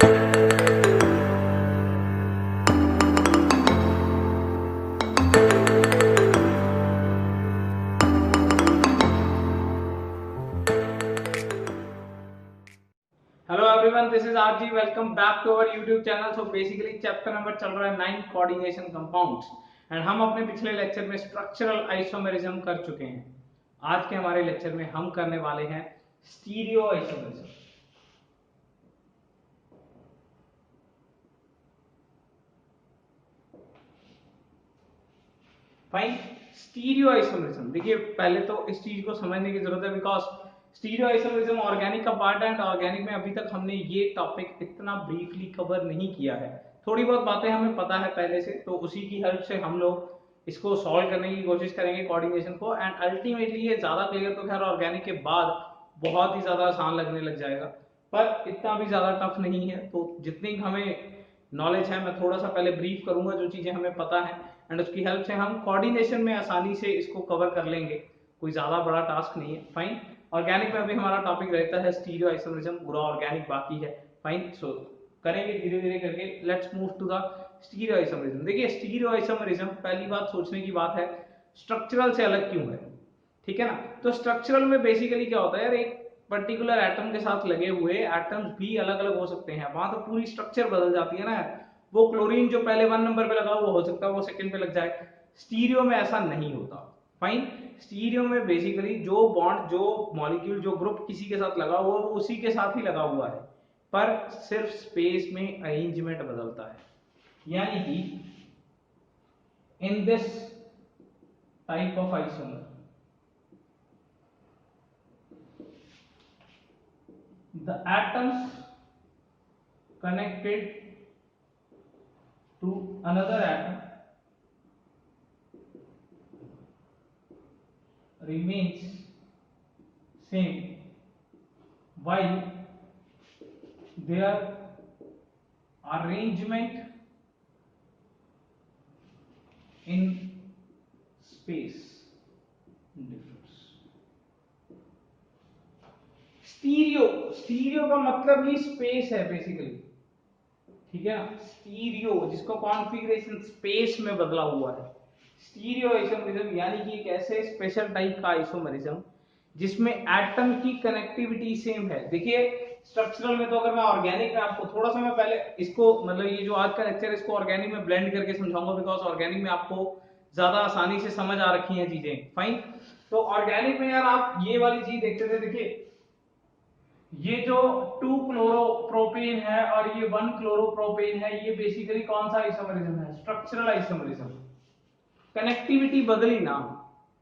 Hello everyone, this is RG. Welcome back to our YouTube channel. So basically chapter number चल रहा है 9 coordination compounds and हम अपने पिछले लेक्चर में स्ट्रक्चरल आइसोमेरिज्म कर चुके हैं। आज के हमारे लेक्चर में हम करने वाले हैं stereo isomerism. Fine. Stereo isomerism, देखिए पहले तो इस चीज को समझने की जरूरत है बिकॉज स्टीरियो आइसोमेरिज्म ऑर्गेनिक का पार्ट है एंड ऑर्गेनिक में अभी तक हमने ये टॉपिक इतना ब्रीफली कवर नहीं किया है। थोड़ी बहुत बातें हमें पता है पहले से, तो उसी की हेल्प से हम लोग इसको सॉल्व करने की कोशिश करेंगे कोऑर्डिनेशन को, एंड अल्टीमेटली ये ज्यादा क्लियर तो खैर ऑर्गेनिक के बाद बहुत ही ज्यादा आसान लगने लग जाएगा, पर इतना भी ज्यादा टफ नहीं है। तो जितनी हमें नॉलेज है मैं थोड़ा सा पहले ब्रीफ करूंगा जो चीजें हमें पता है, एंड उसकी हेल्प से हम कोऑर्डिनेशन में आसानी से इसको कवर कर लेंगे। कोई ज्यादा बड़ा टास्क नहीं है। फाइन। ऑर्गेनिक में अभी हमारा टॉपिक रहता है स्टीरियो आइसोमेरिज्म, पूरा ऑर्गेनिक बाकी है। फाइन। सो करेंगे धीरे धीरे करके। Let's move to the stereo isomerism. देखिए स्टीरियो आइसोमेरिज्म, पहली बात सोचने की बात है, स्ट्रक्चरल से अलग क्यों है। ठीक है ना। तो स्ट्रक्चरल में बेसिकली क्या होता है यार, एक पर्टिकुलर एटम के साथ लगे हुए एटम्स भी अलग अलग हो सकते हैं, वहां तो पूरी स्ट्रक्चर बदल जाती है ना यार। वो क्लोरीन जो पहले 1 नंबर पे लगा हुआ हो सकता है वो सेकंड पे लग जाए। स्टीरियो में ऐसा नहीं होता। फाइन। स्टीरियो में बेसिकली जो बॉन्ड, जो मॉलिक्यूल, जो ग्रुप किसी के साथ लगा हुआ है वो उसी के साथ ही लगा हुआ है, पर सिर्फ स्पेस में अरेंजमेंट बदलता है। यानी कि in this type of isomer the atoms connected to another atom remains same while their arrangement in space differs। Stereo, stereo का मतलब ही स्पेस है बेसिकली। ठीक है ना। स्टीरियो जिसको कॉन्फ़िगरेशन स्पेस में बदला हुआ है। स्टीरियो आइसोमेरिज्म यानी कि एक ऐसे स्पेशल टाइप का आइसोमेरिज्म जिसमें एटम की कनेक्टिविटी सेम है। देखिए स्ट्रक्चरल में तो अगर मैं ऑर्गेनिक में आपको थोड़ा सा, मैं पहले इसको मतलब ये जो आज का लेक्चर है इसको ऑर्गेनिक में ब्लेंड करके समझाऊंगा बिकॉज ऑर्गेनिक में आपको ज्यादा आसानी से समझ आ रखी हैं चीजें। फाइन। तो ऑर्गेनिक में यार आप ये वाली चीज देखते थे, देखिए ये जो 2 क्लोरोप्रोपेन है और ये 1 क्लोरोप्रोपेन है, ये बेसिकली कौन सा आइसोमेरिज्म है, स्ट्रक्चरल आइसोमेरिज्म। कनेक्टिविटी बदली ना,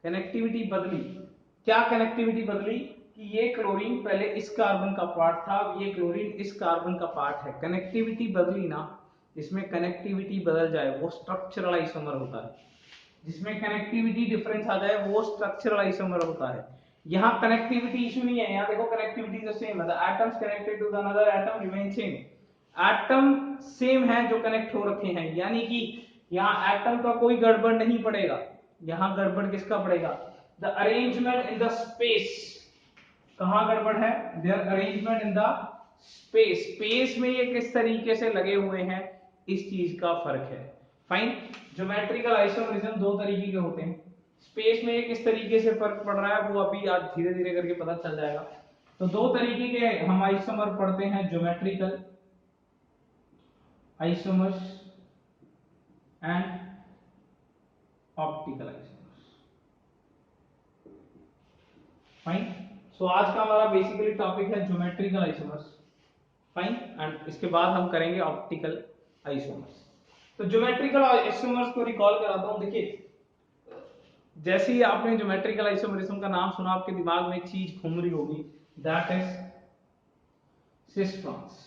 कनेक्टिविटी बदली। क्या कनेक्टिविटी बदली कि ये क्लोरीन पहले इस कार्बन का पार्ट था, अब ये क्लोरीन इस कार्बन का पार्ट है। कनेक्टिविटी बदली ना, जिसमें कनेक्टिविटी बदल जाए वो स्ट्रक्चरल आइसोमर होता है। जिसमें कनेक्टिविटी डिफरेंस आ जाए वो स्ट्रक्चरल आइसोमर होता है। यहाँ कनेक्टिविटी इशू नहीं है, यहाँ देखो कनेक्टिविटी जो सेम है, atoms connected to another atom remain same. Atom same है जो कनेक्ट हो रखे हैं, यानी कि यहाँ एटम का कोई गड़बड़ नहीं पड़ेगा। यहाँ गड़बड़ किसका पड़ेगा, the arrangement in the space. कहाँ गड़बड़ है, their arrangement in the space. Space में ये किस तरीके से लगे हुए हैं, इस चीज का फर्क है। फाइन। ज्योमेट्रिकल आइसोमेरिज्म दो तरीके के होते हैं। स्पेस में ये किस तरीके से फर्क पड़ रहा है वो अभी आज धीरे धीरे करके पता चल जाएगा। तो दो तरीके के हम आइसोमर पढ़ते हैं, geometrical isomers and optical isomers. Fine. So आज का हमारा बेसिकली टॉपिक है ज्योमेट्रिकल आइसोमर्स। फाइन। एंड इसके बाद हम करेंगे ऑप्टिकल आइसोमर्स। तो ज्योमेट्रिकल आइसोमर्स को रिकॉल कराता हूं। देखिए जैसे ही आपने ज्योमेट्रिकल आइसोमरिज्म का नाम सुना आपके दिमाग में एक चीज घूम रही होगी, दैट इज सिस ट्रांस।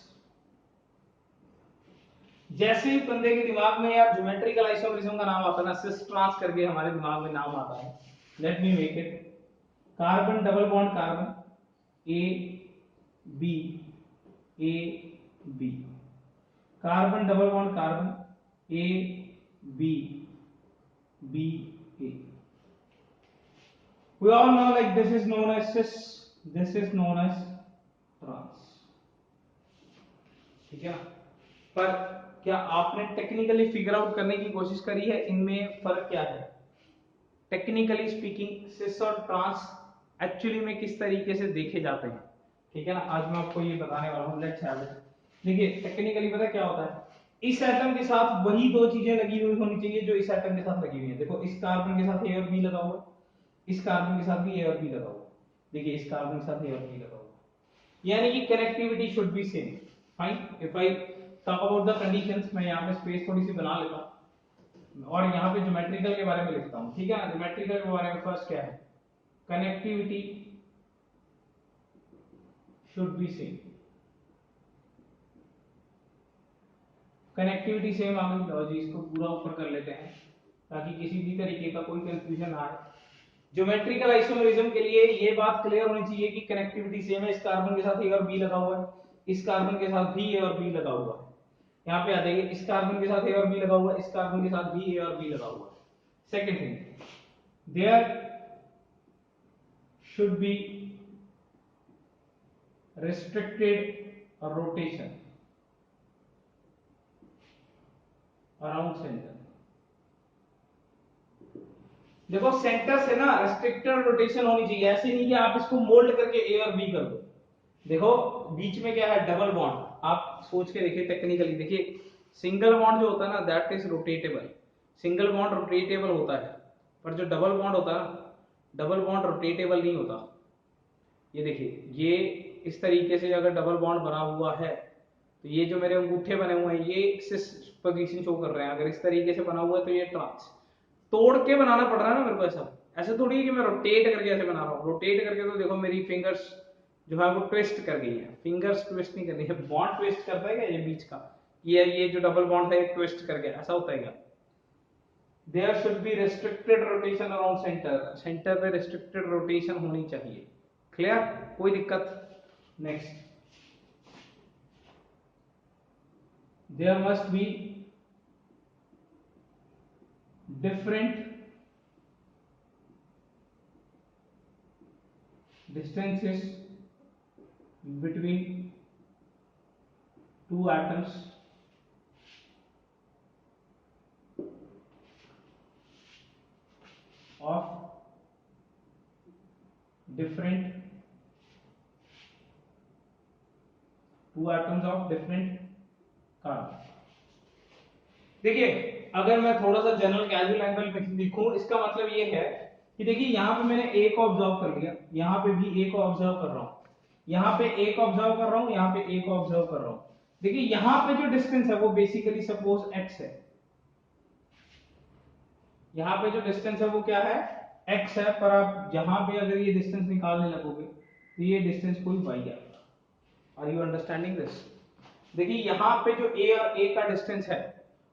जैसे ही बंदे के दिमाग में यार ज्योमेट्रिकल आइसोमरिज्म का नाम आता है ना, सिस ट्रांस करके हमारे दिमाग में नाम आता है। Let me make it. Carbon double bond carbon A B, A B. Carbon double bond carbon A B, B A. We all know like this is known as cis, this is known as trans. ठीक है ना। पर क्या आपने technically figure out करने की कोशिश करी है इनमें फर्क क्या है? टेक्निकली स्पीकिंग सिस और ट्रांस एक्चुअली में किस तरीके से देखे जाते हैं, ठीक है ना, आज मैं आपको ये बताने वाला हूं। Let's have it. देखिए टेक्निकली पता क्या होता है, इस एटम के साथ वही दो चीजें लगी हुई होनी चाहिए जो इस एटम के साथ लगी हुई है। देखो इस कार्बन के साथ ए और बी लगा हुआ है, इस कार्बन के साथ भी ए और बी लगा हुआ है, देखिए इस कार्बन के साथ ए और बी लगा हुआ है, यानी कि connectivity should be same. Fine, if I talk about the conditions, मैं यहाँ पे स्पेस थोड़ी सी बना लेता हूं और यहाँ पे ज्योमेट्रिकल के बारे में लिखता हूँ, ठीक है ना। ज्योमेट्रिकल के बारे में फर्स्ट क्या है, connectivity should be same. Connectivity same आ गई, लो जी इसको पूरा ऊपर कर लेते हैं ताकि किसी भी तरीके का कोई कंफ्यूजन ना आए। ज्योमेट्रिकल आइसोमरिज्म के लिए ये बात क्लियर होनी चाहिए कि कनेक्टिविटी सेम है, इस कार्बन के साथ ए और बी लगा हुआ है, इस कार्बन के साथ भी ए और बी लगा हुआ है। यहाँ पे आ जाइए, इस कार्बन के साथ ए और बी लगा हुआ है, इस कार्बन के साथ भी ए और बी लगा हुआ है। Second thing, there should be restricted rotation around center। देखो सेंटर से ना रेस्ट्रिक्टेड रोटेशन होनी चाहिए, ऐसे नहीं कि आप इसको मोल्ड करके ए और बी कर दो। देखो बीच में क्या है, डबल बॉन्ड, आप सोच के देखिए टेक्निकली। देखिए सिंगल बॉन्ड जो होता है ना that is rotatable, single bond rotatable होता है, पर जो डबल बॉन्ड होता है ना, डबल बॉन्ड रोटेटेबल नहीं होता। ये देखिए ये इस तरीके से अगर डबल बॉन्ड बना हुआ है तो ये जो मेरे अंगूठे बने हुए हैं ये सिस पोजीशन शो कर रहे हैं, अगर इस तरीके से बना हुआ है तो ये ट्रांस। तोड़ के बनाना पड़ रहा है ना मेरे को, ऐसा ऐसे थोड़ी है कि मैं रोटेट करके ऐसे बना रहा हूँ। रोटेट करके तो देखो मेरी फिंगर्स जो है वो ट्विस्ट कर गई है, फिंगर्स ट्विस्ट नहीं करनी है, बॉन्ड ट्विस्ट करता है क्या ये बीच का, ये जो डबल बॉन्ड है ट्विस्ट कर गया, ऐसा होता है क्या? There should be restricted rotation around centre, centre पे रेस्ट्रिक्टेड रोटेशन होनी चाहिए। क्लियर, कोई दिक्कत? Next, there must be different distances between two atoms of different carbon। देखिए अगर मैं थोड़ा सा जनरल कैजुअल एंगल में लिखूं, इसका मतलब ये है कि देखिए यहाँ पे मैंने ए को ऑब्जर्व कर लिया, यहाँ पे भी ए को ऑब्जर्व कर रहा हूँ, यहाँ पे ए को ऑब्जर्व कर रहा हूँ, यहाँ पे ए को ऑब्जर्व कर रहा हूँ। देखिए यहाँ पे जो डिस्टेंस है वो बेसिकली सपोज एक्स है, यहाँ पे जो डिस्टेंस है वो क्या है, एक्स है, पर आप यहाँ पे अगर ये डिस्टेंस निकालने लगोगे तो ये डिस्टेंस कोई वाई आएगा। Are you understanding this? देखिए यहाँ पे जो ए और ए का डिस्टेंस है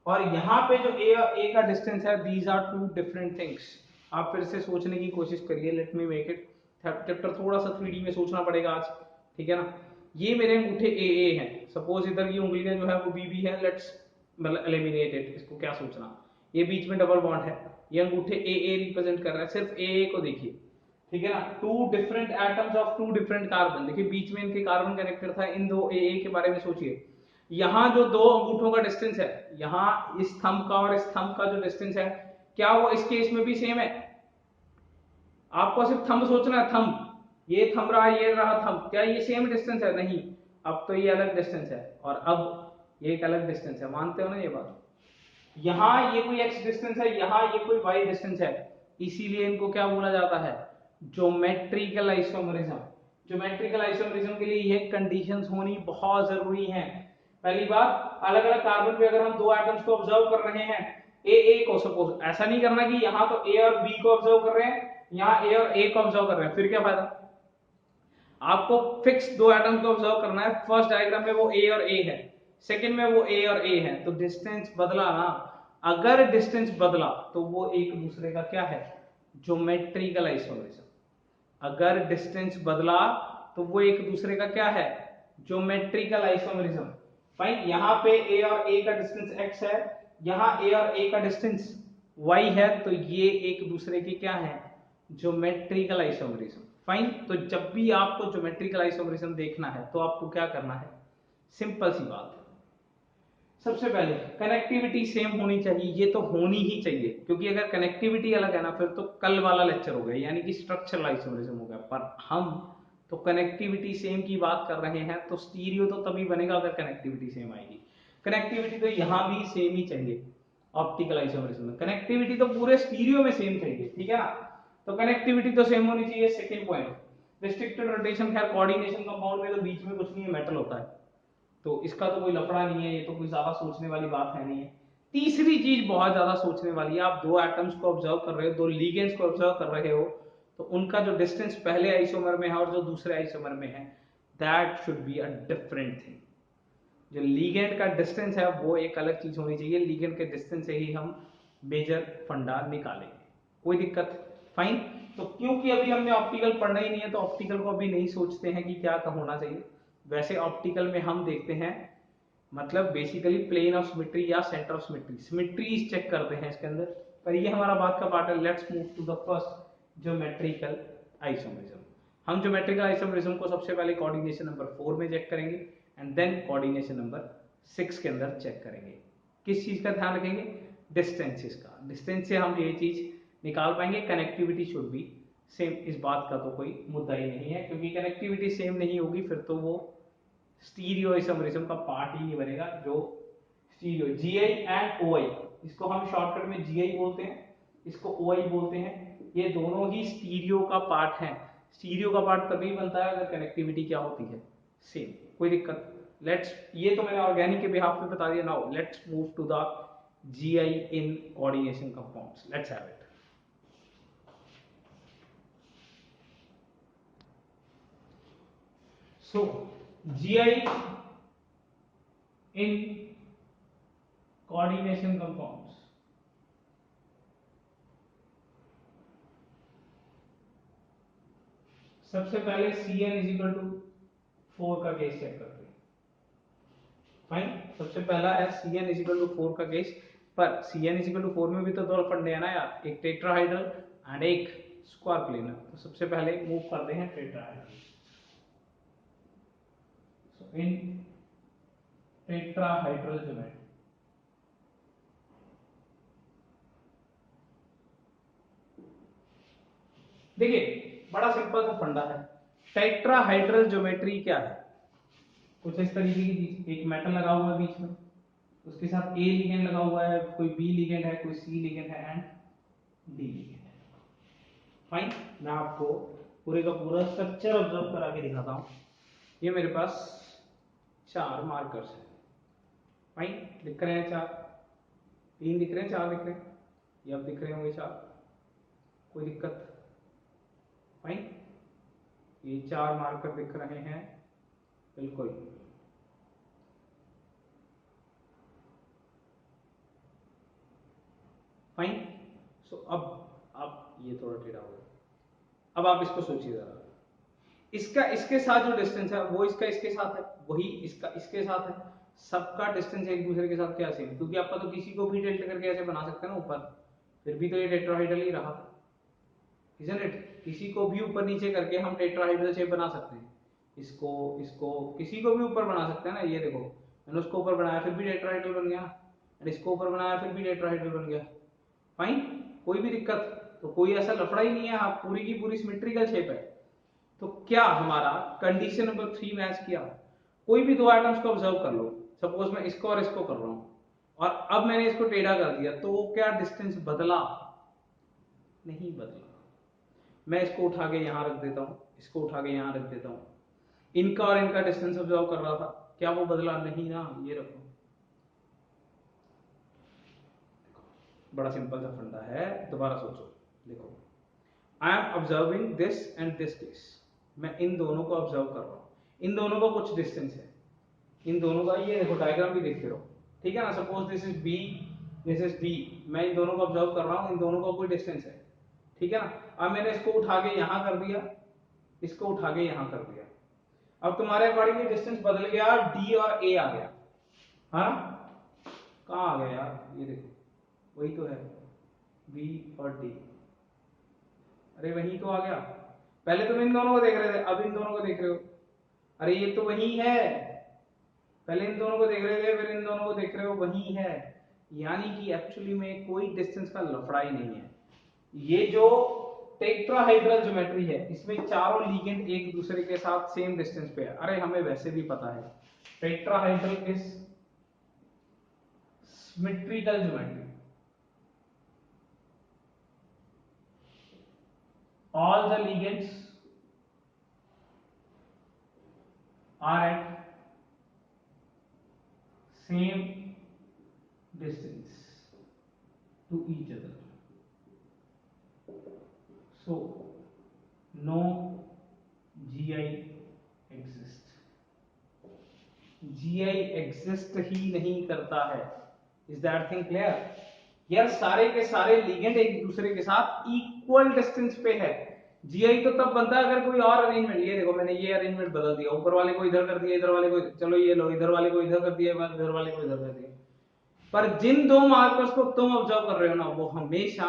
और यहाँ पे जो ए और ए का डिस्टेंस है, these are two different things. आप फिर से सोचने की कोशिश करिए, let me make it chapter थोड़ा सा 3D में सोचना पड़ेगा आज, ठीक है ना। ये मेरे अंगूठे ए ए हैं, सपोज इधर की उंगलियां जो है वो बी बी है, लेट्स मतलब एलिमिनेट इट, इसको क्या सोचना। ये बीच में डबल बॉन्ड है, ये अंगूठे ए ए रिप्रेजेंट कर रहा है, सिर्फ ए ए को देखिए, ठीक है ना। Two different atoms of two different carbon, देखिए बीच में इनके कार्बन कनेक्टेड था, इन दो ए ए के बारे में सोचिए। यहाँ जो दो अंगूठों का डिस्टेंस है, यहाँ इस थंब का और इस थंब का जो डिस्टेंस है, क्या वो इस केस में भी सेम है? आपको सिर्फ थंब सोचना है, थंब, ये थंब रहा, ये रहा थंब, क्या ये सेम डिस्टेंस है? नहीं, अब तो ये अलग डिस्टेंस है और अब ये एक अलग डिस्टेंस है, मानते हो ना ये बात? यहाँ ये कोई एक्स डिस्टेंस है, यहाँ ये कोई वाई डिस्टेंस है, इसीलिए इनको क्या बोला जाता है, ज्योमेट्रिकल आइसोमरिज्म। ज्योमेट्रिकल आइसोमरिज्म के लिए ये कंडीशंस होनी बहुत जरूरी है। पहली बात, अलग अलग कार्बन पे अगर हम दो एटम्स को ऑब्जर्व कर रहे हैं, ए ए को, सपोज ऐसा नहीं करना कि यहाँ तो ए और बी को ऑब्जर्व कर रहे हैं, यहाँ ए और ए को ऑब्जर्व कर रहे हैं, फिर क्या फायदा? आपको फिक्स दो एटम्स को ऑब्जर्व करना है, फर्स्ट डायग्राम में वो ए और ए है, सेकंड में वो ए और ए है, तो डिस्टेंस बदला ना। अगर डिस्टेंस बदला तो वो एक दूसरे का क्या है, ज्योमेट्रिकल आइसोमरिज्म। अगर डिस्टेंस बदला तो वो एक दूसरे का क्या है, ज्योमेट्रिकल आइसोमरिज्म। फाइन, यहाँ पे ए और ए का डिस्टेंस x है, यहाँ ए और ए का डिस्टेंस y है, तो ये एक दूसरे के क्या है, ज्योमेट्रिकल आइसोमरिज्म। फाइन, तो जब भी आपको ज्योमेट्रिकल आइसोमरिज्म देखना है तो आपको क्या करना है, सिंपल सी बात, सबसे पहले कनेक्टिविटी सेम होनी चाहिए, ये तो होनी ही चाहिए, क्योंकि अगर कनेक्टिविटी अलग है ना फिर तो कल वाला लेक्चर हो गया, यानी कि स्ट्रक्चरल आइसोमेरिज्म हो गया। पर हम तो कनेक्टिविटी सेम की बात कर रहे हैं, तो स्टीरियो तो तभी बनेगा अगर कनेक्टिविटी सेम आएगी। कनेक्टिविटी तो यहाँ भी सेम ही चाहिए ऑप्टिकल आइसोमेरिज्म में, कनेक्टिविटी तो पूरे स्टीरियो में सेम चाहिए, ठीक है ना। तो कनेक्टिविटी तो सेम होनी चाहिए। सेकंड पॉइंट, रिस्ट्रिक्टेड रोटेशन, खैर कोऑर्डिनेशन कंपाउंड में तो बीच में कुछ नहीं है, मेटल होता है, तो इसका तो कोई लफड़ा नहीं है, ये तो कोई ज्यादा सोचने वाली बात है नहीं है। तीसरी चीज बहुत ज्यादा सोचने वाली है, आप दो एटम्स को ऑब्जर्व कर रहे हो, दो लिगेंड्स को ऑब्जर्व कर रहे हो, तो उनका जो डिस्टेंस पहले आइसोमर में है और जो दूसरे आइसोमर में है, that should be a different thing. जो लिगेंड का डिस्टेंस है वो एक अलग चीज होनी चाहिए, लिगेंड के डिस्टेंस से ही हम मेजर फंडा निकालेंगे, कोई दिक्कत, फाइन। तो क्योंकि अभी हमने ऑप्टिकल पढ़ना ही नहीं है, तो ऑप्टिकल को अभी नहीं सोचते हैं कि क्या होना चाहिए। वैसे ऑप्टिकल में हम देखते हैं, मतलब बेसिकली प्लेन ऑफ सिमेट्री या centre of symmetry, symmetry check करते हैं इसके अंदर। पर ये हमारा बात का पार्ट है। Let's move to the first, geometrical isomerism. हम ज्योमेट्रिकल आइसोमेरिज्म को सबसे पहले कोऑर्डिनेशन नंबर 4 में चेक करेंगे एंड देन कोऑर्डिनेशन नंबर 6 के अंदर चेक करेंगे। किस चीज का ध्यान रखेंगे? डिस्टेंसेस का। डिस्टेंस से हम ये चीज निकाल पाएंगे, कनेक्टिविटी शुड बी सेम। इस बात का तो कोई मुद्दा ही नहीं है, क्योंकि कनेक्टिविटी सेम नहीं होगी फिर तो वो स्टीरियो आइसोमेरिज्म का पार्ट ही नहीं बनेगा। जो स्टीरियो, जीआई एंड ओआई, इसको हम शॉर्टकट में जीआई बोलते हैं, इसको ओआई बोलते हैं, ये दोनों ही स्टीरियो का पार्ट है। स्टीरियो का पार्ट तभी बनता है अगर कनेक्टिविटी क्या होती है? सेम, कोई दिक्कत। लेट्स, ये तो मैंने ऑर्गेनिक के बिहाफ पे बता दिया। Now let's move to the GI in coordination compounds, let's have it. So, GI in coordination compounds. सबसे पहले Cn इज इक्वल टू 4 का केस चेक करते हैं। फाइन, सबसे पहला है Cn इज इक्वल टू 4 का केस। पर Cn इज इक्वल टू 4 में भी तो दो फंडे हैं ना यार, एक टेट्राहाइड्रल एंड एक स्क्वायर प्लेनर। तो सबसे पहले मूव करते हैं टेट्राहाइड्रल। सो इन टेट्राहाइड्रल ज्योमेट्री, देखिए बड़ा सिंपल सा फंडा है। टेट्राहाइड्रल ज्योमेट्री क्या है? कुछ इस तरीके की चीज, एक मेटल लगा हुआ है बीच में, उसके साथ ए लिगेंड लगा हुआ है, कोई बी लिगेंड है, कोई सी लिगेंड है एंड डी लिगेंड है। फाइन, मैं आपको पूरे का पूरा स्ट्रक्चर ऑब्जर्व करा के दिखाता हूं। ये मेरे पास 4 मार्कर्स है। फाइन, दिख रहे हैं 4, 3 दिख रहे हैं, 4 दिख रहे हैं, ये अब दिख रहे होंगे 4, कोई दिक्कत? फाइन, ये 4 मार्कर दिख रहे हैं, बिल्कुल। फाइन, सो अब ये थोड़ा टेढ़ा हो गया। अब आप इसको सोचिए जरा, इसका इसके साथ जो डिस्टेंस है वो इसका इसके साथ है, वही इसका इसके साथ है, सबका डिस्टेंस एक दूसरे के साथ क्या सेम, क्योंकि आपका तो किसी को भी डेल्टा करके ऐसे बना सकते हैं ना ऊपर, फिर भी तो ये टेट्राहाइड्रल ही रहा, इजंट इट? किसी को भी ऊपर नीचे करके हम टेट्राहाइड्रल शेप बना सकते हैं। इसको इसको किसी को भी ऊपर बना सकते हैं ना। ये देखो, मैंने उसको ऊपर बनाया फिर भी टेट्राहाइड्रल बन गया, एंड इसको ऊपर बनाया फिर भी टेट्राहाइड्रल बन गया। फाइन, कोई भी दिक्कत? तो कोई ऐसा लफड़ा ही नहीं है, आप पूरी की पूरी सिमेट्रिकल शेप है। तो क्या हमारा कंडीशन नंबर 3 मैच किया? कोई भी दो एटम्स को ऑब्जर्व कर लो, सपोज मैं इसको और इसको कर रहा हूं, और अब मैंने इसको टेढ़ा कर दिया, तो क्या डिस्टेंस बदला? नहीं बदला। मैं इसको उठा के यहां रख देता हूं, इसको उठा के यहां रख देता हूं, इनका और इनका डिस्टेंस ऑब्जर्व कर रहा था, क्या वो बदला? नहीं ना। ये रखो, बड़ा सिंपल सा फंडा है, दोबारा सोचो। देखो, I am observing this and this case, मैं इन दोनों को ऑब्जर्व कर रहा हूं, इन दोनों का कुछ डिस्टेंस है, इन दोनों का, ये देखो डायग्राम भी देखते रहो, ठीक है ना। Suppose this is B, this is D, मैं इन दोनों को ऑब्जर्व कर रहा हूं, इन दोनों का कोई डिस्टेंस है, ठीक है ना। अब मैंने इसको उठा के यहां कर दिया, इसको उठा के यहां कर दिया, अब तुम्हारे अकॉर्डिंग ये डिस्टेंस बदल गया, डी और ए आ गया। हाँ, कहां आ गया यार? ये देखो, वही तो है, बी और डी, अरे वही तो आ गया। पहले तुम इन दोनों को देख रहे थे, अब इन दोनों को देख रहे हो, अरे ये तो वही है, पहले इन दोनों को देख रहे थे, फिर इन दोनों को देख देख रहे हो वही है, यानी कि एक्चुअली में कोई डिस्टेंस का लफड़ा ही नहीं है। ये जो टेट्राहाइड्रल ज्योमेट्री है इसमें चारों लिगेंड एक दूसरे के साथ सेम डिस्टेंस पे है। अरे हमें वैसे भी पता है tetrahedral is symmetrical geometry, all the ligands are at same distance to each other, so no GI exist, GI exist ही नहीं करता है। Is that thing clear? यार सारे के सारे लिगेंड एक दूसरे के साथ इक्वल डिस्टेंस पे है। जीआई तो तब बनता है अगर कोई और अरेंजमेंट, ये देखो मैंने ये अरेंजमेंट बदल दिया, ऊपर वाले को इधर कर दिया, इधर वाले को, चलो ये लो, इधर वाले को इधर कर दिया, इधर वाले को इधर कर दिया, पर जिन दो मार्कर्स को तुम ऑब्जर्व कर रहे हो ना वो हमेशा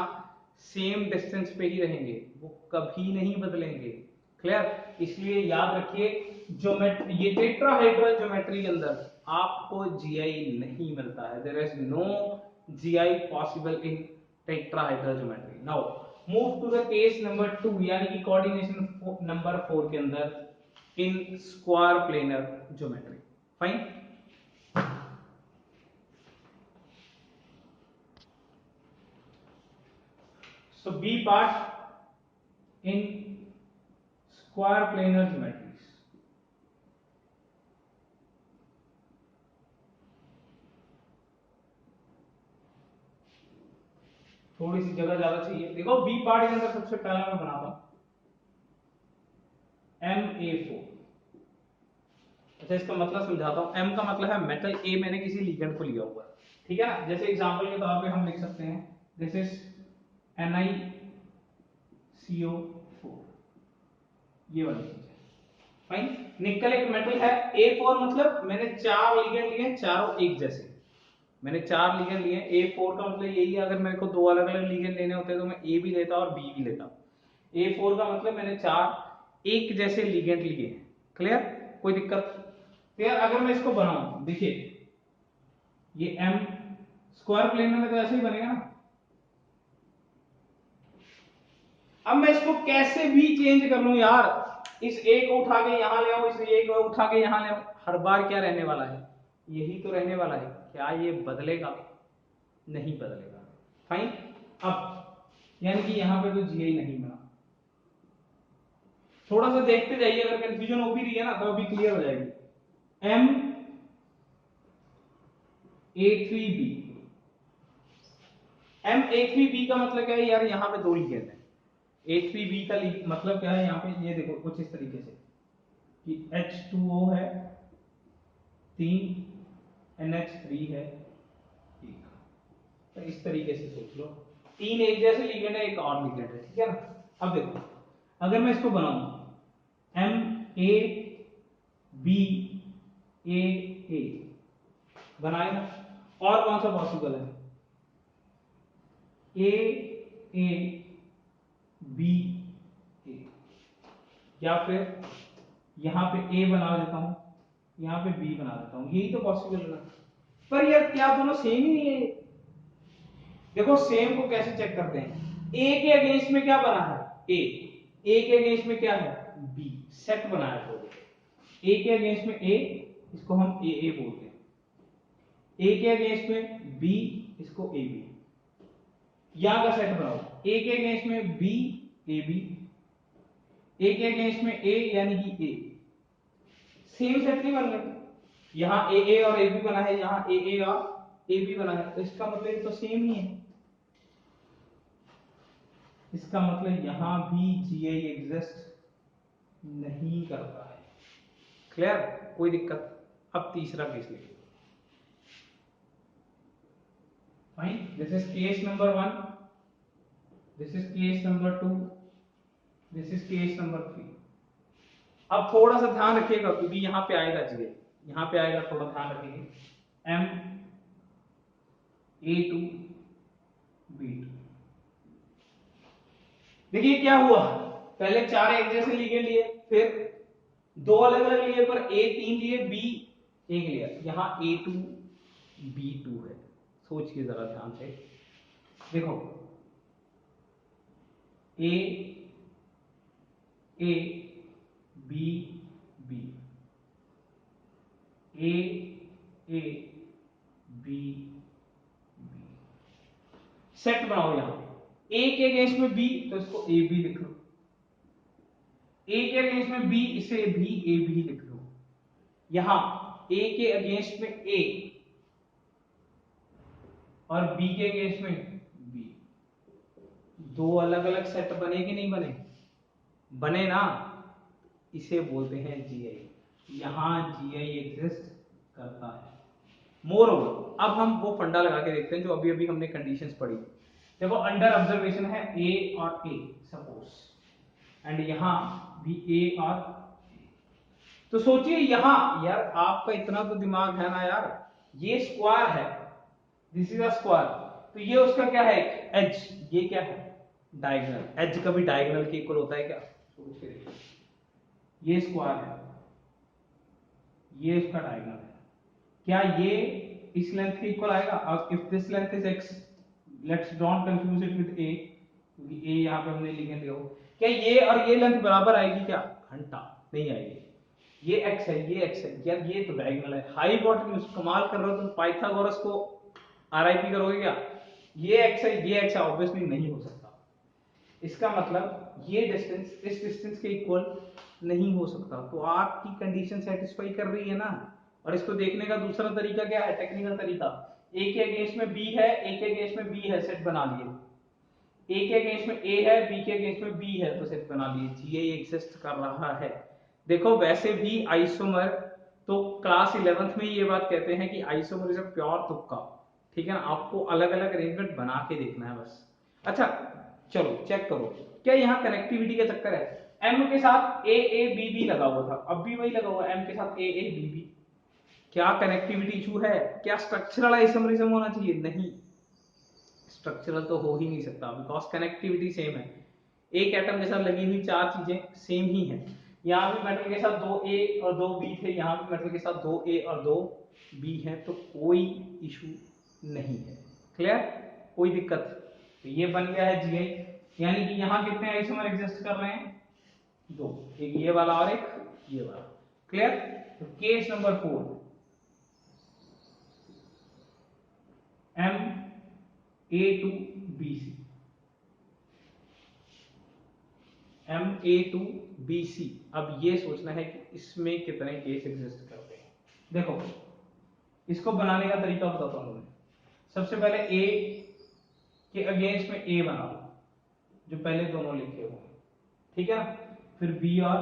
सेम डिस्टेंस पे ही रहेंगे, वो कभी नहीं बदलेंगे। क्लियर? इसलिए याद रखिए ज्योमेट्री, ये टेट्राहाइड्रल ज्योमेट्री के अंदर आपको जीआई नहीं मिलता है। There is no GI possible in tetrahedral geometry. Now move to the case number 2 यानी कि coordination number 4 के अंदर in square planar geometry. Fine. So B part in square planar geometries. थोड़ी सी जगह ज्यादा चाहिए। देखो बी पार्ट के अंदर सबसे पहला मैं बनाता हूं MA4। अच्छा इसका मतलब समझाता हूं। M का मतलब है मेटल, A मैंने किसी लिगेंड को लिया हुआ है, ठीक है ना। जैसे एग्जांपल के तौर पे हम लिख सकते हैं दिस इज NiCO4, ये वाली चीज है। फाइन। निकल एक मेटल है, A4 मतलब मैंने चार लिगेंड लिए, चारों एक जैसे, मैंने चार लिगेंड लिए। A4 का मतलब यही है, अगर मेरे को दो अलग अलग लिगेंड लेने होते तो मैं A भी लेता और B भी लेता। A4 का मतलब मैंने चार एक जैसे लिगेंड लिए। क्लियर? कोई दिक्कत? क्लियर? अगर मैं इसको बनाऊं, देखिए ये M स्क्वायर प्लेन में तो ऐसे ही बनेगा ना। अब मैं इसको कैसे भी चेंज कर लूं यार, इस A को उठा के यहां ले आओ, इस A को उठा के यहां ले आओ, हर बार क्या रहने वाला है? यही तो रहने वाला है। क्या ये बदलेगा? नहीं बदलेगा। फाइन। अब यानी कि यहां पे तो GI नहीं बना। थोड़ा सा देखते जाइए, अगर कंफ्यूजन हो भी रही है ना तो अभी क्लियर हो जाएगी। MA3B, MA3B का मतलब क्या है यार? यहां पे दो लिगेंड है। A3B का मतलब क्या है? यहाँ पे ये देखो कुछ इस तरीके से कि H2O है 3, NH3 है 1, तो इस तरीके से सोच लो, तीन एक जैसे लिगेंड है, एक और लिगेंड है, ठीक है ना। अब देखो अगर मैं इसको बनाऊं MABAA बनाए ना, और कौन सा पॉसिबल है? AABA, या फिर यहां पे A बना देता हूं, यहां पे B बना देता हूं, यही तो पॉसिबल है ना। पर यार क्या दोनों सेम ही नहीं है? देखो सेम को कैसे चेक करते हैं? A के अगेंस्ट में क्या बना है? A के अगेंस्ट में क्या है? B, सेट बना है। तो A के अगेंस्ट में A, इसको हम AA बोलते हैं। A के अगेंस्ट में B, इसको AB। यहां का सेट बनाओ, A के अगेंस्ट में B AB, A के अगेंस्ट में A यानी कि A, सेम सेट नहीं बन रहे। यहां AA और AB बना है, यहां AA और AB बना है, तो इसका मतलब तो सेम ही है। इसका मतलब यहां भी GI एग्जिस्ट नहीं करता है। क्लियर? कोई दिक्कत? अब तीसरा केस लिखिए। Fine. This is case number 1, this is case number 2, this is case number 3। अब थोड़ा सा ध्यान रखिएगा क्योंकि यहां पे आएगा GI, यहां पे आएगा, थोड़ा ध्यान रखिए। MA2B2, देखिए क्या हुआ, पहले चार एक जैसे लिगेंड लिए, फिर दो अलग अलग लिए, पर A 3 लिए, B 1 लिया। यहां A2 B2 है। सोचिए जरा ध्यान से, देखो A A B B A A B B set बनाओ। यहां A के अगेंस्ट में B, तो इसको A B लिख लो। A के अगेंस्ट में B, इसे भी A B लिख लो। यहां A के अगेंस्ट में A और B के अगेंस्ट में B, दो अलग अलग सेट बने कि नहीं बने? बने ना, इसे बोलते हैं GI। यहां GI एग्जिस्ट करता है। मोर ओवर, अब हम वो फंडा लगा के देखते हैं जो अभी अभी हमने कंडीशंस पढ़ी। देखो अंडर ऑब्जर्वेशन है A और A सपोज, एंड यहां भी A और A। तो सोचिए यहां, यार आपका इतना तो दिमाग है ना यार, ये स्क्वायर है, दिस इज अ स्क्वायर, तो ये उसका क्या है? एज। ये क्या है? डायगोनल। एज कभी डायगोनल के इक्वल होता है क्या? सोच के देखो, ये स्क्वायर है, ये उसका डायगोनल है, क्या ये इस लेंथ के इक्वल आएगा? If this length is x, let's don't confuse it with a, क्योंकि a यहां पे हमने लिखे थे। क्या ये और ये लेंथ बराबर आएगी क्या? घंटा नहीं आएगी। ये x है, ये x है, यार ये तो डायगोनल है। हाई हिपोटेन्यूज, कमाल कर रहे हो तुम, पाइथागोरस को आरआईपी करोगे क्या? ये x है, ये x है, ऑब्वियसली नहीं हो सकता। इसका मतलब ये डिस्टेंस इस डिस्टेंस के इक्वल नहीं हो सकता। तो आपकी कंडीशन सेटिस्फाई कर रही है ना। और इसको देखने का दूसरा तरीका क्या है? टेक्निकल तरीका, ए के अगेंस्ट में बी है, ए के अगेंस्ट में बी है, सेट बना लिए। ए के अगेंस्ट में ए है, बी के अगेंस्ट में बी है, तो सेट बना लिए। जीआई एग्जिस्ट कर रहा है। देखो वैसे भी आइसोमर, तो क्लास 11th में ये बात कहते हैं कि आइसोमर इज अ प्योर तुक्का, ठीक है ना। आपको अलग अलग अरेंजमेंट बना के देखना है बस। अच्छा चलो चेक करो, क्या यहाँ कनेक्टिविटी का चक्कर है? M के साथ A A B B लगा हुआ था, अब भी वही लगा हुआ है, M के साथ A A B B। क्या कनेक्टिविटी इशू है? क्या स्ट्रक्चरल आइसोमरिज्म होना चाहिए? नहीं, स्ट्रक्चरल तो हो ही नहीं सकता, बिकॉज कनेक्टिविटी सेम है। एक एटम के साथ लगी हुई चार चीजें सेम ही है। यहाँ भी मेटल के साथ 2A और 2B थे, यहाँ भी मेटल के साथ 2A और 2B है, तो कोई इशू नहीं है। क्लियर? कोई दिक्कत? तो ये बन गया है जीआई। यानी कि यहाँ कितने आइसोमर एग्जिस्ट कर रहे हैं? दो, एक ये वाला और एक ये वाला। क्लियर? तो केस नंबर 4, MA2BC, MA2BC। अब ये सोचना है कि इसमें कितने केस एग्जिस्ट करते हैं। देखो इसको बनाने का तरीका बताता हूं मैं। सबसे पहले A के अगेंस्ट में A बना लो, जो पहले दोनों लिखे हुए, ठीक है। फिर B और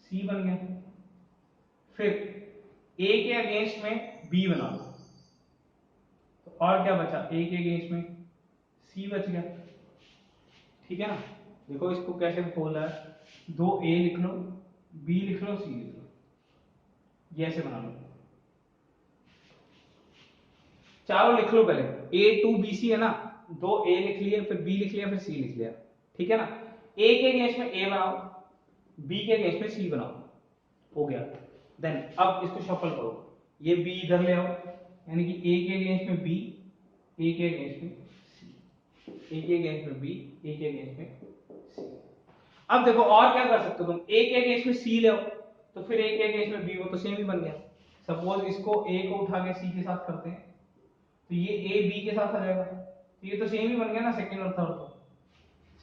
C बन गया। फिर A के अगेंस्ट में B बना लो, तो और क्या बचा? A के अगेंस्ट में C बच गया, ठीक है ना। देखो इसको कैसे खोल रहा है, 2A लिख लो, B लिख लो, C लिख लो, ये ऐसे बना लो। चारों लिख लो पहले, A2BC है ना, 2A लिख लिए, फिर B लिख लिया, फिर C लिख लिया, ठीक है ना। A के अगेंस्ट में A बनाओ, B के अगेंस्ट में C बनाओ, हो गया। देन अब इसको शफल करो, ये B इधर ले आओ, यानी कि A के अगेंस्ट में B, A के अगेंस्ट में C, A के अगेंस्ट में B, A के अगेंस्ट में C। अब देखो और क्या कर सकते हो तुम, A के अगेंस्ट में C ले आओ, तो फिर A के अगेंस्ट में B, वो तो सेम ही बन गया। सपोज इसको A को उठा के C के साथ करते हैं, तो ये A B के साथ आ जाएगा, तो ये तो सेम ही बन गया ना। सेकंड और थर्ड,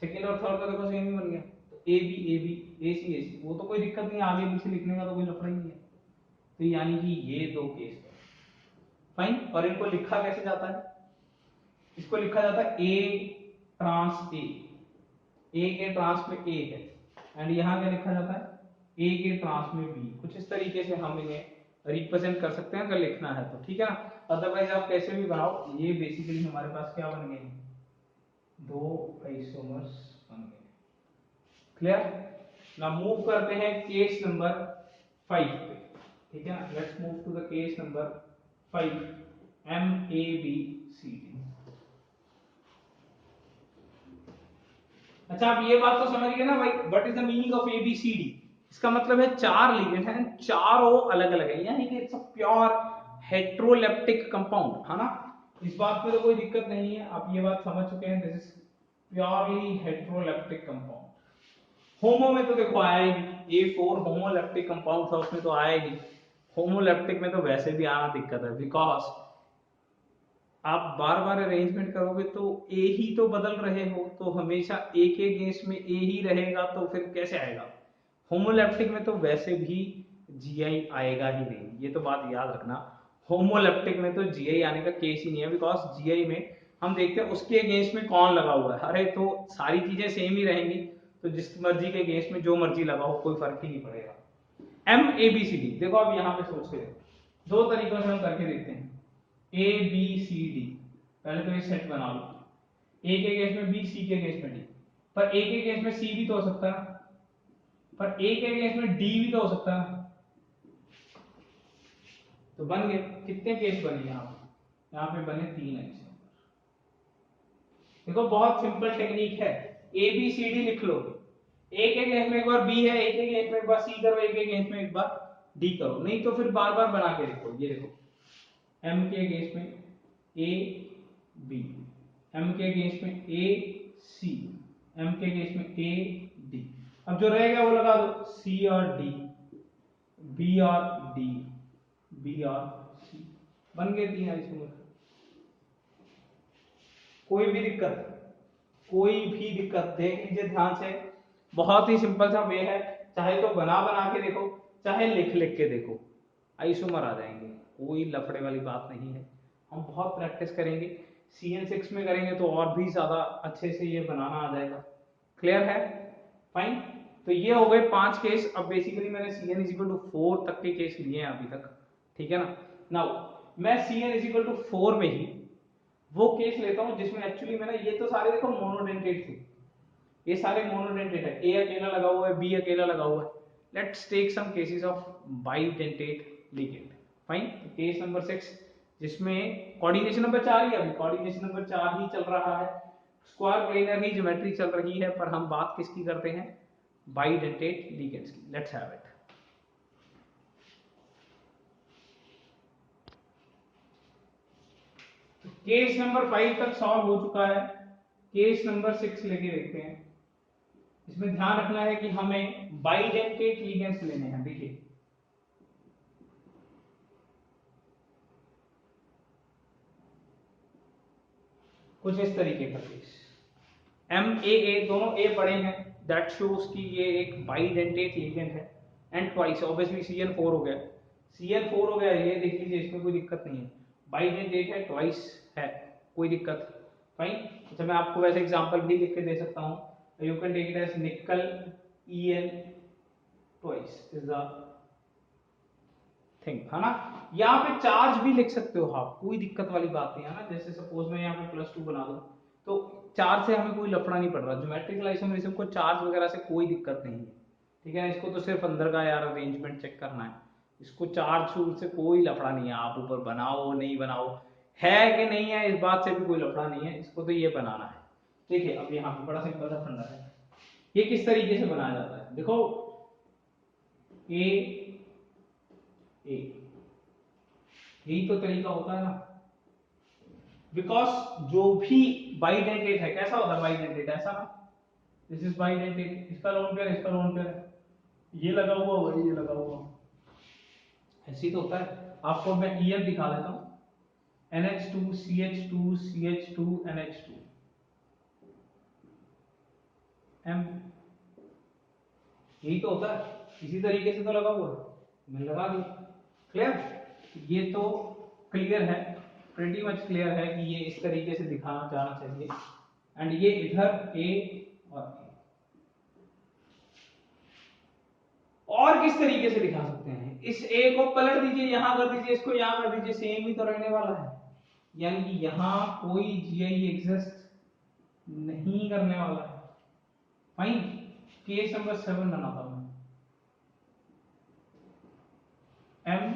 सेकंड और थर्ड का देखो सेम ही बन गया। तो A B A B A C A C, वो तो कोई दिक्कत नहीं, आगे पीछे लिखने का तो कोई लफड़ा ही नहीं है। तो यानी कि ये दो केस है, फाइन। और इनको लिखा कैसे जाता है? इसको लिखा जाता है A ट्रांस A, A के ट्रांस में A है, एंड यहाँ क्या लिखा जाता है? A के ट्रांस में B। कुछ इस तरीके से हम इन्हें रिप्रेजेंट कर सकते हैं अगर लिखना है तो, ठीक है ना। अदरवाइज आप कैसे भी बनाओ, ये बेसिकली हमारे पास क्या बन गए? दो आइसोमर्स बन गए। क्लियर? नाउ मूव करते हैं केस नंबर 5 पे, ठीक है ना। Let's move to the case number 5, MABCD। अच्छा आप ये बात तो समझ गए ना भाई, what is the meaning of ABCD? इसका मतलब है चार लिगेंड हैं, चारों अलग अलग है, यानी कि it's a pure heteroleptic compound, है ना। इस बात में तो कोई दिक्कत नहीं है, आप ये बात समझ चुके हैं, this is purely heteroleptic compound. Homo में तो देखो आया ही नहीं, A4 होमोलेप्टिक कंपाउंड था, उसमें तो आया ही नहीं। होमोलेप्टिक में तो वैसे भी आना दिक्कत है, बिकॉज आप बार बार अरेंजमेंट करोगे तो ए ही तो बदल रहे हो, तो हमेशा ए के अगेंस्ट में ए ही रहेगा, तो फिर कैसे आएगा। होमोलेप्टिक में तो वैसे भी जीआई आएगा ही नहीं, ये तो बात याद रखना। होमोलेप्टिक में तो जीआई आने का केस ही नहीं है, बिकॉज जीआई में हम देखते हैं उसके अगेंस्ट में कौन लगा हुआ है, अरे तो सारी चीजें सेम ही रहेंगी, तो जिस मर्जी के अगेंस्ट में जो मर्जी लगाओ कोई फर्क ही नहीं पड़ेगा। M A B C D, देखो अब यहाँ पे सोच के देखो, दो तरीकों से हम करके देखते हैं। ए बी सी डी, पहले तो ये सेट बना लो, ए के अगेंस्ट में बी, सी के अगेंस्ट में डी, पर ए के अगेंस्ट में सी भी तो हो सकता है, पर ए के अगेंस्ट में डी भी तो हो सकता है। तो बन गए कितने केस बने यहाँ पे बने 3 ऐसे। देखो बहुत सिंपल टेक्निक है, ए बी सी डी लिख लो, ए के अगेंस्ट में एक बार बी है, ए के अगेंस्ट में एक बार सी करो, ए के अगेंस्ट में एक बार डी करो, नहीं तो फिर बार बार बना के देखो। ये देखो एम के अगेंस्ट में ए बी, एम के अगेंस्ट में ए सी, एम के अगेंस्ट में ए डी, अब जो रहेगा वो लगा दो, सी और डी, बी और डी, बी और सी, बन गए 3 आइसोमर। कोई भी दिक्कत, कोई भी दिक्कत, देख लीजिए ध्यान से, बहुत ही सिंपल सा वे है, चाहे तो बना बना के देखो, चाहे लिख लिख के देखो, आइसोमर आ जाएंगे, कोई लफड़े वाली बात नहीं है। हम बहुत प्रैक्टिस करेंगे, CN6 में करेंगे तो और भी ज्यादा अच्छे से ये बनाना आ जाएगा। क्लियर है, फाइन। तो ये हो गए 5 केस। अब बेसिकली मैंने CN=4 तक के केस लिए हैं अभी तक, ठीक है ना। नाउ मैं CN=4 में ही वो केस लेता हूं जिसमें एक्चुअली मैंने, ये तो सारे देखो मोनोडेंटेट थे, ये सारे मोनोडेंटेट है, ए अकेला लगा हुआ है, बी अकेला लगा हुआ है। Let's take some cases of bidentate ligand, fine. Case number 6 जिसमें कोऑर्डिनेशन नंबर 4 ही, अभी कोऑर्डिनेशन नंबर 4 ही चल रहा है, स्क्वायर प्लेनर ही ज्योमेट्री चल रही है, पर हम बात किसकी करते हैं, बाइडेंटेट लिगेंड्स की। Let's have it. Case number 5 तक सॉल्व हो चुका है, केस नंबर 6 लेके देखते हैं। इसमें ध्यान रखना है कि हमें बाइडेंटेट लिगेंड्स लेने हैं। देखिए कुछ इस तरीके का केस, एम ए दोनों ए पड़े हैं, दैट शोज कि ये एक बाइडेंटेट लिगेंड है, एंड ट्वाइस ऑब्वियसली CN4 हो गया, CN4 हो गया, ये देख लीजिए, इसमें कोई दिक्कत नहीं है, बाइडेंटेट है, ट्वाइस है, कोई दिक्कत, फाइन। अच्छा मैं आपको वैसे एग्जांपल भी लिख के दे सकता हूं, you can take it as nickel En twice is the thing, है ना। यहाँ पे चार्ज भी लिख सकते हो आप, कोई दिक्कत वाली बात नहीं है ना। जैसे सपोज मैं यहाँ पे +2 बना दूं, तो चार्ज से हमें कोई लफड़ा नहीं पड़ रहा, ज्योमेट्रिकल आइसोमेरिज्म को चार्ज वगैरह से कोई दिक्कत नहीं है, ठीक है। इसको तो सिर्फ अंदर का यार अरेंजमेंट चेक करना है, इसको चार्ज से कोई लफड़ा नहीं है, आप ऊपर बनाओ नहीं बनाओ, है कि नहीं है इस बात से भी कोई लफड़ा नहीं है, इसको तो ये बनाना है। देखिए अब यहाँ पे बड़ा सिंपल सा फंडा है, ये किस तरीके से बनाया जाता है, देखो ए ए, यही तो तरीका होता है ना, बिकॉज जो भी बाइडेंटेट है, कैसा होता है बाइडेंटेट, ऐसा ना, दिस इज बाइडेंटेट, इसका लोन पेयर इसका लोन पेयर, ये लगा हुआ होगा ये लगा हुआ, ऐसी तो होता है। आपको मैं EF दिखा देता हूं, NH2 CH2 CH2 NH2 M, यही तो होता है, इसी तरीके से तो लगा हुआ है, मैंने लगा दिया। क्लियर, ये तो क्लियर है, प्रीटी मच क्लियर है कि ये इस तरीके से दिखाना जाना चाहिए, एंड ये इधर ए और किस तरीके से दिखा सकते हैं, इस ए को पलट दीजिए, यहां कर दीजिए, इसको यहां कर दीजिए, सेम ही तो रहने वाला है, यानी कि यहां कोई जीआई एग्जिस्ट नहीं करने वाला है, फाइन। केस नंबर 7 बनाता हूं, M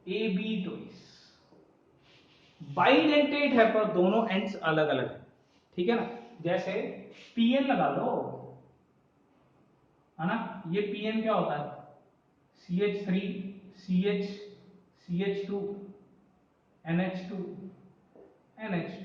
A B twice, bidentate है पर दोनों एंड्स अलग अलग है, ठीक है ना। जैसे PN लगा लो, है ना, ये PN क्या होता है, CH3 CH CH2 NH2 NH2,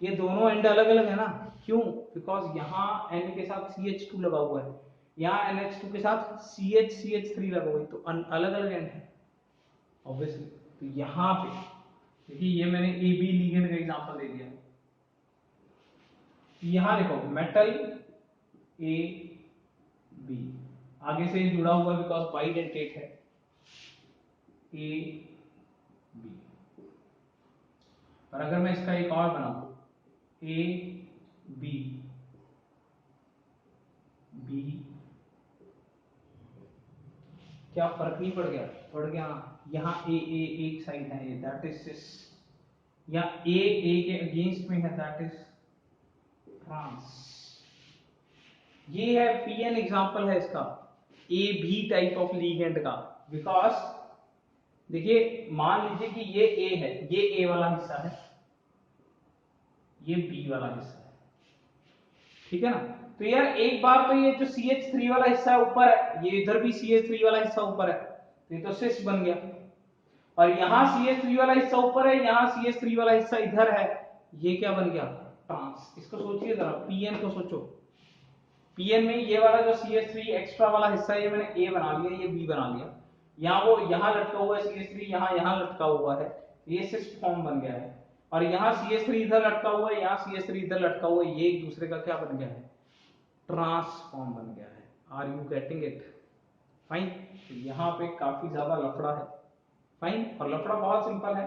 ये दोनों एंड अलग अलग है ना, क्यों? बिकॉज यहाँ N के साथ CH2 लगा हुआ है, यहाँ NH2 के साथ CH3 लगा हुआ है, तो अलग अलग एंड है ऑब्वियसली। तो यहाँ पे देखिए, ये मैंने AB लिगेंड का एग्जांपल दे दिया। यहाँ देखो मेटल AB, आगे से जुड़ा हुआ बिकॉज बाइडेंटेट है AB। और अगर मैं इसका एक और बनाऊं AB B, क्या फर्क नहीं पड़ गया? पड़ गया। यहाँ A एक साइड है, दैट इज सिस, या A के अगेंस्ट में है, दैट इज ट्रांस। ये है PN एग्जांपल है इसका, AB टाइप ऑफ लिगेंड का। बिकॉज देखिए, मान लीजिए कि ये A है, ये A वाला हिस्सा है, ये B वाला हिस्सा है, ठीक है ना? तो यार एक बार तो ये जो CH3 वाला हिस्सा ऊपर है, ये इधर भी CH3 वाला हिस्सा ऊपर है, तो ये तो सिस बन गया। और यहाँ CH3 वाला हिस्सा ऊपर है, यहाँ CH3 वाला हिस्सा इधर है, ये क्या बन गया? ट्रांस। इसको सोचिए जरा, PN को सोचो। PN में ये वाला जो CH3 एक्स्ट्रा वाला हिस्सा है, ये मैंने A बना लिया, ये B बना लिया, यहाँ वो यहाँ लटका हुआ है CH3, यहाँ लटका हुआ है, ये सिस फॉर्म बन गया है। और यहाँ CH3 इधर लटका हुआ है, यहाँ CH3 इधर लटका हुआ है, ये एक दूसरे का क्या बन गया है? ट्रांसफॉर्म बन गया है। Are you getting it? Fine. तो यहाँ पे काफी ज्यादा लफड़ा है, फाइन। और लफड़ा बहुत सिंपल है।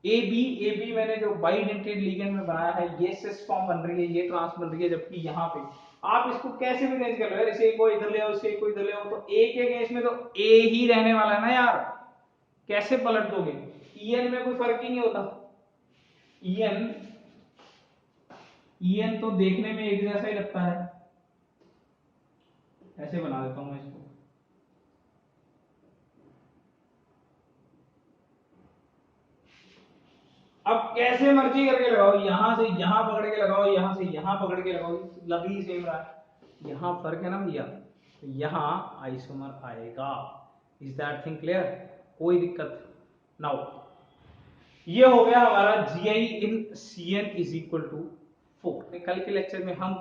AB मैंने जो बाइडेंटेट लिगेंड में बनाया है, ये सिस फॉर्म बन रही है, ये ट्रांस बन रही है, जबकि यहाँ पे आप इसको कैसे भी रेंज कर लो, इसे को इधर ले आओ, इसे को इधर ले आओ, तो A के केस में तो A ही रहने वाला है ना यार, कैसे पलट दोगे? EN में कोई फर्क ही नहीं होता। EN तो देखने में एक जैसा ही लगता है। ऐसे बना देता हूं मैं इसको, अब कैसे मर्जी करके लगाओ, यहां से यहां पकड़ के लगाओ, यहां से यहां पकड़ के लगाओ, लग ही सेम रहा है। यहां फर्क है ना भैया, तो यहां आइसोमर आएगा। Is that thing clear? कोई दिक्कत? नाउ ये हो गया हमारा GI in CN is equal to 4। कल के लेक्चर में हम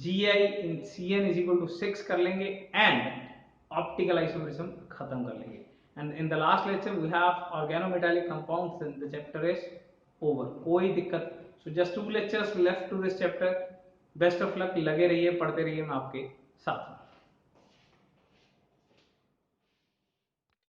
GI in CN is equal to 6 कर लेंगे एंड ऑप्टिकल आइसोमरिज्म खत्म कर लेंगे। And in the last lecture we have organometallic compounds and the chapter is over. कोई दिक्कत? So just 2 lectures left to this chapter. Best of luck, लगे रहिए, पढ़ते रहिए, मैं आपके साथ।